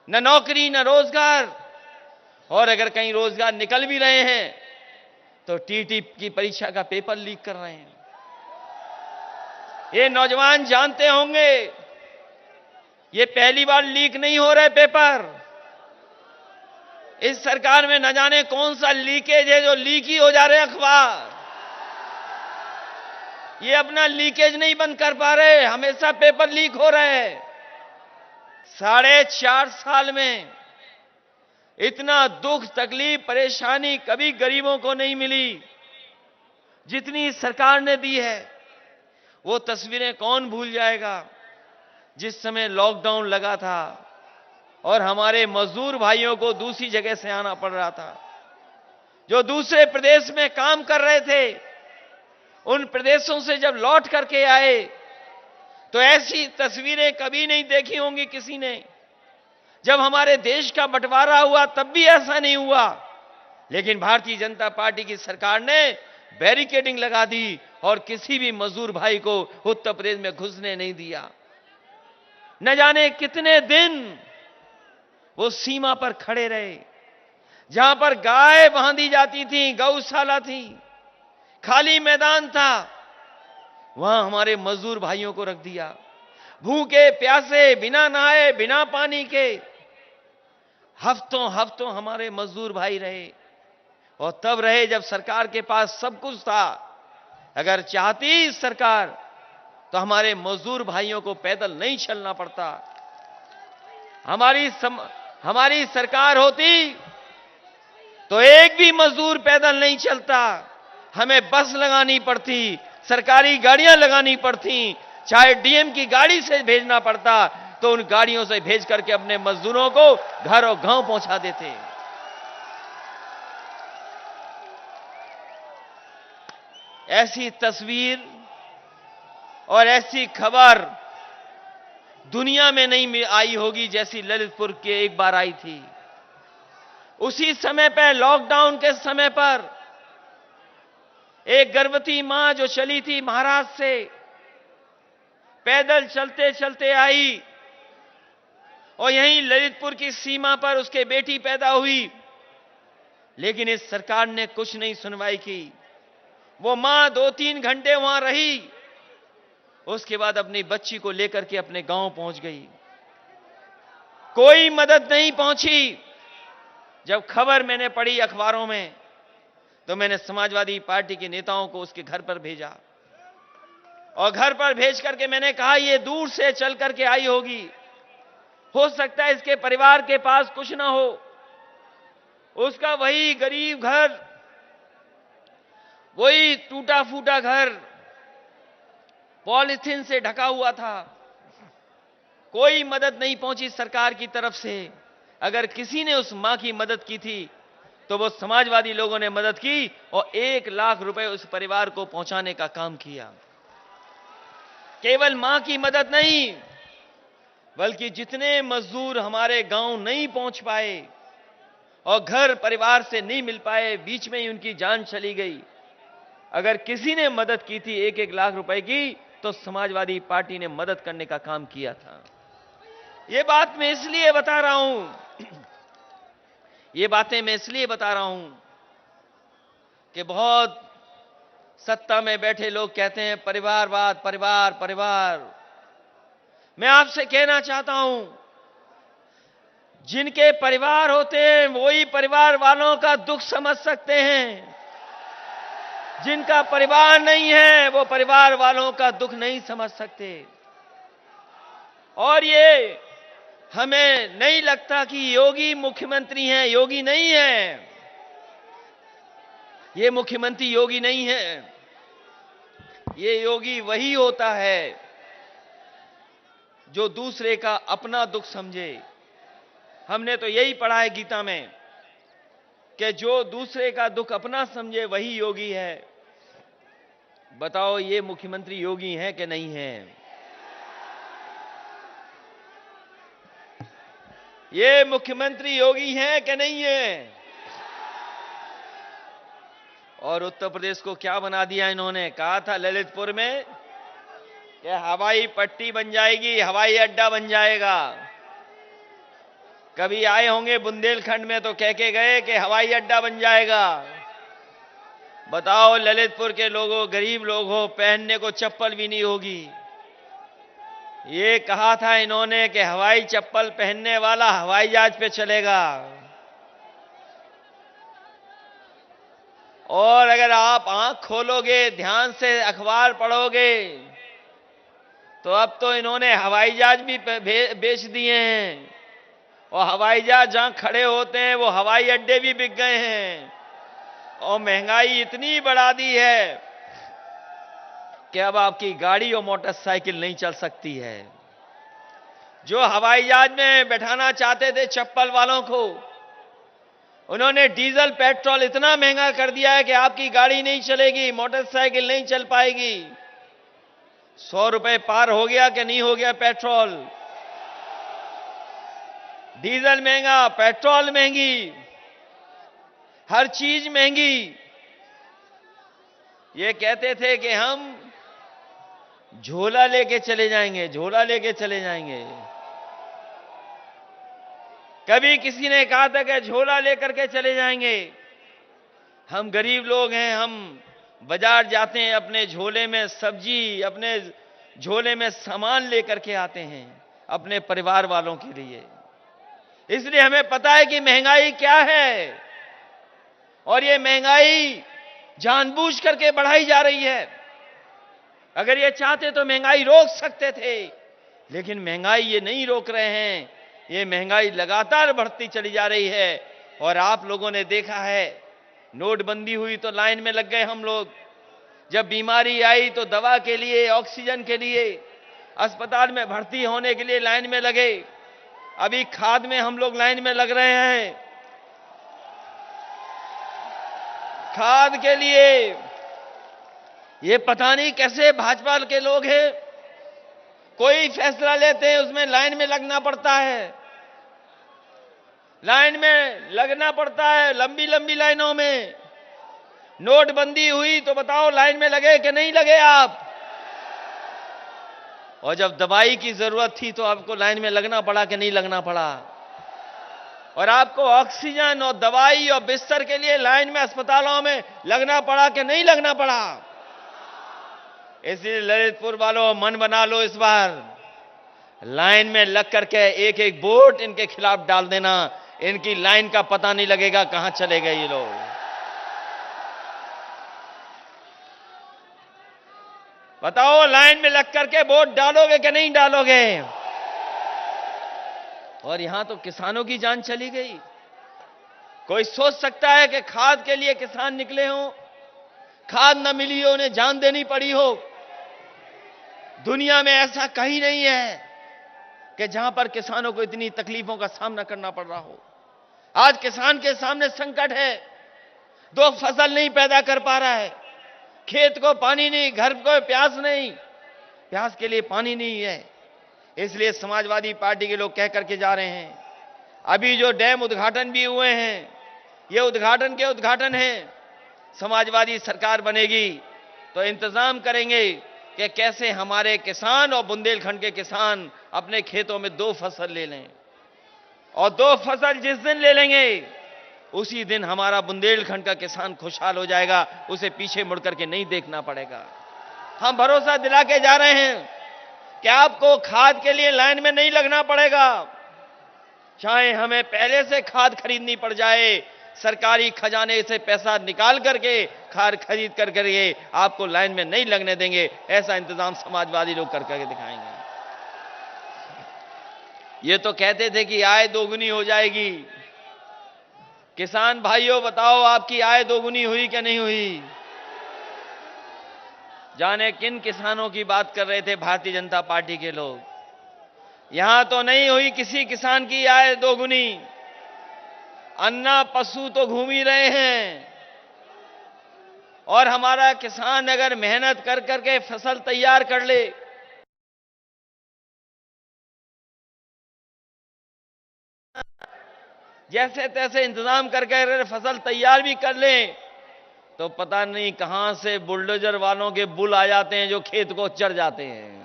न नौकरी न रोजगार, और अगर कहीं रोजगार निकल भी रहे हैं तो टीटी की परीक्षा का पेपर लीक कर रहे हैं। ये नौजवान जानते होंगे, ये पहली बार लीक नहीं हो रहे पेपर। इस सरकार में न जाने कौन सा लीकेज है जो लीक ही हो जा रहे अखबार। ये अपना लीकेज नहीं बंद कर पा रहे, हमेशा पेपर लीक हो रहे हैं। 4.5 साल में इतना दुख, तकलीफ, परेशानी कभी गरीबों को नहीं मिली जितनी सरकार ने दी है। वो तस्वीरें कौन भूल जाएगा जिस समय लॉकडाउन लगा था और हमारे मजदूर भाइयों को दूसरी जगह से आना पड़ रहा था, जो दूसरे प्रदेश में काम कर रहे थे, उन प्रदेशों से जब लौट करके आए तो ऐसी तस्वीरें कभी नहीं देखी होंगी किसी ने। जब हमारे देश का बंटवारा हुआ तब भी ऐसा नहीं हुआ, लेकिन भारतीय जनता पार्टी की सरकार ने बैरिकेडिंग लगा दी और किसी भी मजदूर भाई को उत्तर प्रदेश में घुसने नहीं दिया। न जाने कितने दिन वो सीमा पर खड़े रहे, जहां पर गाय बांधी जाती थी, गौशाला थी, खाली मैदान था, वहां हमारे मजदूर भाइयों को रख दिया। भूखे प्यासे, बिना नहाए, बिना पानी के हफ्तों हफ्तों हमारे मजदूर भाई रहे, और तब रहे जब सरकार के पास सब कुछ था। अगर चाहती सरकार तो हमारे मजदूर भाइयों को पैदल नहीं चलना पड़ता। हमारी सरकार होती तो एक भी मजदूर पैदल नहीं चलता, हमें बस लगानी पड़ती, सरकारी गाड़ियां लगानी पड़ती, चाहे डीएम की गाड़ी से भेजना पड़ता तो उन गाड़ियों से भेज करके अपने मजदूरों को घर और गांव पहुंचा देते। ऐसी तस्वीर और ऐसी खबर दुनिया में नहीं आई होगी जैसी ललितपुर के एक बार आई थी। उसी समय पर, लॉकडाउन के समय पर, एक गर्भवती मां जो चली थी महाराष्ट्र से, पैदल चलते चलते आई और यहीं ललितपुर की सीमा पर उसके बेटी पैदा हुई, लेकिन इस सरकार ने कुछ नहीं सुनवाई की। वो मां 2-3 घंटे वहां रही, उसके बाद अपनी बच्ची को लेकर के अपने गांव पहुंच गई। कोई मदद नहीं पहुंची। जब खबर मैंने पढ़ी अखबारों में तो मैंने समाजवादी पार्टी के नेताओं को उसके घर पर भेजा, और घर पर भेज करके मैंने कहा ये दूर से चल करके आई होगी, हो सकता है इसके परिवार के पास कुछ ना हो, उसका वही गरीब घर, वही टूटा फूटा घर पॉलिथीन से ढका हुआ था। कोई मदद नहीं पहुंची सरकार की तरफ से। अगर किसी ने उस मां की मदद की थी तो वो समाजवादी लोगों ने मदद की और 1 लाख रुपए उस परिवार को पहुंचाने का काम किया। केवल मां की मदद नहीं, बल्कि जितने मजदूर हमारे गांव नहीं पहुंच पाए और घर परिवार से नहीं मिल पाए, बीच में ही उनकी जान चली गई, अगर किसी ने मदद की थी 1-1 लाख रुपए की, तो समाजवादी पार्टी ने मदद करने का काम किया था। ये बात मैं इसलिए बता रहा हूं, ये बातें मैं इसलिए बता रहा हूं कि बहुत सत्ता में बैठे लोग कहते हैं परिवारवाद, परिवार परिवार। मैं आपसे कहना चाहता हूं, जिनके परिवार होते हैं वही परिवार वालों का दुख समझ सकते हैं। जिनका परिवार नहीं है वो परिवार वालों का दुख नहीं समझ सकते। और ये हमें नहीं लगता कि योगी मुख्यमंत्री हैं, योगी नहीं है, ये मुख्यमंत्री योगी नहीं है। ये योगी वही होता है जो दूसरे का अपना दुख समझे। हमने तो यही पढ़ा है गीता में कि जो दूसरे का दुख अपना समझे वही योगी है। बताओ ये मुख्यमंत्री योगी हैं कि नहीं हैं? ये मुख्यमंत्री योगी हैं कि नहीं हैं? और उत्तर प्रदेश को क्या बना दिया इन्होंने। कहा था ललितपुर में कि हवाई पट्टी बन जाएगी, हवाई अड्डा बन जाएगा। कभी आए होंगे बुंदेलखंड में तो कह के गए कि हवाई अड्डा बन जाएगा। बताओ ललितपुर के लोगों, गरीब लोग हो, पहनने को चप्पल भी नहीं होगी। ये कहा था इन्होंने कि हवाई चप्पल पहनने वाला हवाई जहाज पे चलेगा। और अगर आप आंख खोलोगे, ध्यान से अखबार पढ़ोगे, तो अब तो इन्होंने हवाई जहाज भी बेच दिए हैं। और हवाई जहाज जहां खड़े होते हैं वो हवाई अड्डे भी बिक गए हैं। और महंगाई इतनी बढ़ा दी है कि अब आपकी गाड़ी और मोटरसाइकिल नहीं चल सकती है। जो हवाई जहाज में बैठाना चाहते थे चप्पल वालों को, उन्होंने डीजल पेट्रोल इतना महंगा कर दिया है कि आपकी गाड़ी नहीं चलेगी, मोटरसाइकिल नहीं चल पाएगी। 100 रुपए पार हो गया कि नहीं हो गया पेट्रोल? डीजल महंगा, पेट्रोल महंगी, हर चीज महंगी। ये कहते थे कि हम झोला लेके चले जाएंगे, झोला लेके चले जाएंगे। कभी किसी ने कहा था कि झोला लेकर के चले जाएंगे। हम गरीब लोग हैं, हम बाजार जाते हैं, अपने झोले में सब्जी, अपने झोले में सामान लेकर के आते हैं अपने परिवार वालों के लिए। इसलिए हमें पता है कि महंगाई क्या है। और ये महंगाई जानबूझ करके बढ़ाई जा रही है। अगर ये चाहते तो महंगाई रोक सकते थे, लेकिन महंगाई ये नहीं रोक रहे हैं। ये महंगाई लगातार बढ़ती चली जा रही है। और आप लोगों ने देखा है, नोटबंदी हुई तो लाइन में लग गए हम लोग। जब बीमारी आई तो दवा के लिए, ऑक्सीजन के लिए, अस्पताल में भर्ती होने के लिए लाइन में लगे। अभी खाद में हम लोग लाइन में लग रहे हैं, खाद के लिए। ये पता नहीं कैसे भाजपा के लोग हैं, कोई फैसला लेते हैं उसमें लाइन में लगना पड़ता है, लाइन में लगना पड़ता है, लंबी लंबी लाइनों में। नोटबंदी हुई तो बताओ लाइन में लगे कि नहीं लगे आप? और जब दवाई की जरूरत थी तो आपको लाइन में लगना पड़ा कि नहीं लगना पड़ा? और आपको ऑक्सीजन और दवाई और बिस्तर के लिए लाइन में अस्पतालों में लगना पड़ा कि नहीं लगना पड़ा? इसलिए ललितपुर वालों, मन बना लो, इस बार लाइन में लग करके एक एक वोट इनके खिलाफ डाल देना। इनकी लाइन का पता नहीं लगेगा कहां चले गए ये लोग। बताओ लाइन में लग करके वोट डालोगे कि नहीं डालोगे? और यहां तो किसानों की जान चली गई। कोई सोच सकता है कि खाद के लिए किसान निकले हों, खाद न मिली हो, उन्हें जान देनी पड़ी हो? दुनिया में ऐसा कहीं नहीं है कि जहां पर किसानों को इतनी तकलीफों का सामना करना पड़ रहा हो। आज किसान के सामने संकट है, 2 फसल नहीं पैदा कर पा रहा है, खेत को पानी नहीं, घर को प्यास नहीं, प्यास के लिए पानी नहीं है। इसलिए समाजवादी पार्टी के लोग कह करके जा रहे हैं, अभी जो डैम उद्घाटन भी हुए हैं, ये उद्घाटन के उद्घाटन हैं। समाजवादी सरकार बनेगी तो इंतजाम करेंगे कि कैसे हमारे किसान और बुंदेलखंड के किसान अपने खेतों में 2 फसल ले लें। और 2 फसल जिस दिन ले लेंगे उसी दिन हमारा बुंदेलखंड का किसान खुशहाल हो जाएगा, उसे पीछे मुड़ करके नहीं देखना पड़ेगा। हम भरोसा दिला के जा रहे हैं कि आपको खाद के लिए लाइन में नहीं लगना पड़ेगा। चाहे हमें पहले से खाद खरीदनी पड़ जाए, सरकारी खजाने से पैसा निकाल करके खाद खरीद करके आपको लाइन में नहीं लगने देंगे। ऐसा इंतजाम समाजवादी लोग करके दिखाएंगे। ये तो कहते थे कि आय दोगुनी हो जाएगी। किसान भाइयों, बताओ आपकी आय दोगुनी हुई कि नहीं हुई? जाने किन किसानों की बात कर रहे थे भारतीय जनता पार्टी के लोग। यहां तो नहीं हुई किसी किसान की आय दोगुनी। अन्ना पशु तो घूम ही रहे हैं। और हमारा किसान अगर मेहनत कर करके फसल तैयार कर ले, जैसे तैसे इंतजाम करके अगर फसल तैयार भी कर ले, तो पता नहीं कहां से बुलडोजर वालों के बुल आ जाते हैं जो खेत को चर जाते हैं।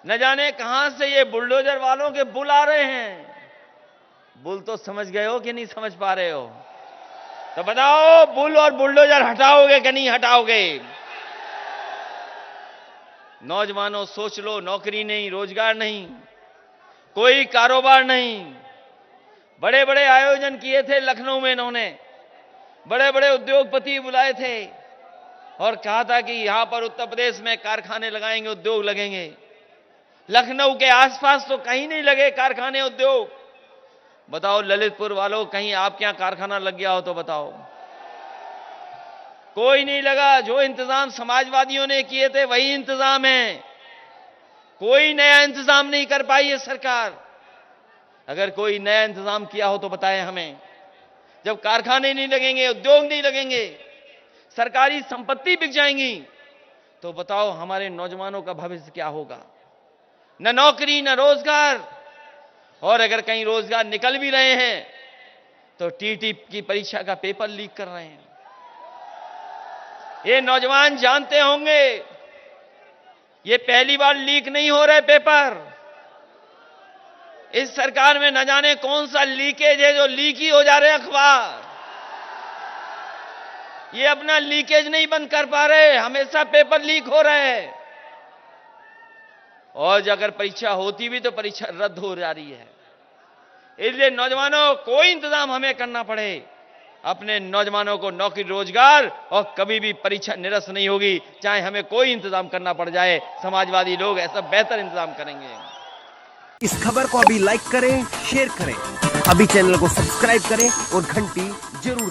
न जाने कहां से ये बुलडोजर वालों के बुल आ रहे हैं। बुल तो समझ गए हो कि नहीं समझ पा रहे हो? तो बताओ, बुल और बुलडोजर हटाओगे कि नहीं हटाओगे? नौजवानों सोच लो, नौकरी नहीं, रोजगार नहीं, कोई कारोबार नहीं। बड़े बड़े आयोजन किए थे लखनऊ में इन्होंने, बड़े बड़े उद्योगपति बुलाए थे और कहा था कि यहां पर उत्तर प्रदेश में कारखाने लगाएंगे, उद्योग लगेंगे। लखनऊ के आसपास तो कहीं नहीं लगे कारखाने, उद्योग। बताओ ललितपुर वालों, कहीं आपके यहां कारखाना लग गया हो तो बताओ? कोई नहीं लगा। जो इंतजाम समाजवादियों ने किए थे वही इंतजाम है, कोई नया इंतजाम नहीं कर पाई है सरकार। अगर कोई नया इंतजाम किया हो तो बताएं हमें। जब कारखाने नहीं लगेंगे, उद्योग नहीं लगेंगे, सरकारी संपत्ति बिक जाएंगी, तो बताओ हमारे नौजवानों का भविष्य क्या होगा? न नौकरी न रोजगार। और अगर कहीं रोजगार निकल भी रहे हैं तो टीटी की परीक्षा का पेपर लीक कर रहे हैं। ये नौजवान जानते होंगे, ये पहली बार लीक नहीं हो रहे पेपर। इस सरकार में न जाने कौन सा लीकेज है जो लीक ही हो जा रहे अखबार। ये अपना लीकेज नहीं बंद कर पा रहे, हमेशा पेपर लीक हो रहे हैं। और अगर परीक्षा होती भी तो परीक्षा रद्द हो जा रही है। इसलिए नौजवानों, कोई इंतजाम हमें करना पड़े, अपने नौजवानों को नौकरी रोजगार, और कभी भी परीक्षा निरस्त नहीं होगी, चाहे हमें कोई इंतजाम करना पड़ जाए। समाजवादी लोग ऐसा बेहतर इंतजाम करेंगे। इस खबर को अभी लाइक करें, शेयर करें, अभी चैनल को सब्सक्राइब करें और घंटी जरूर दबाएं।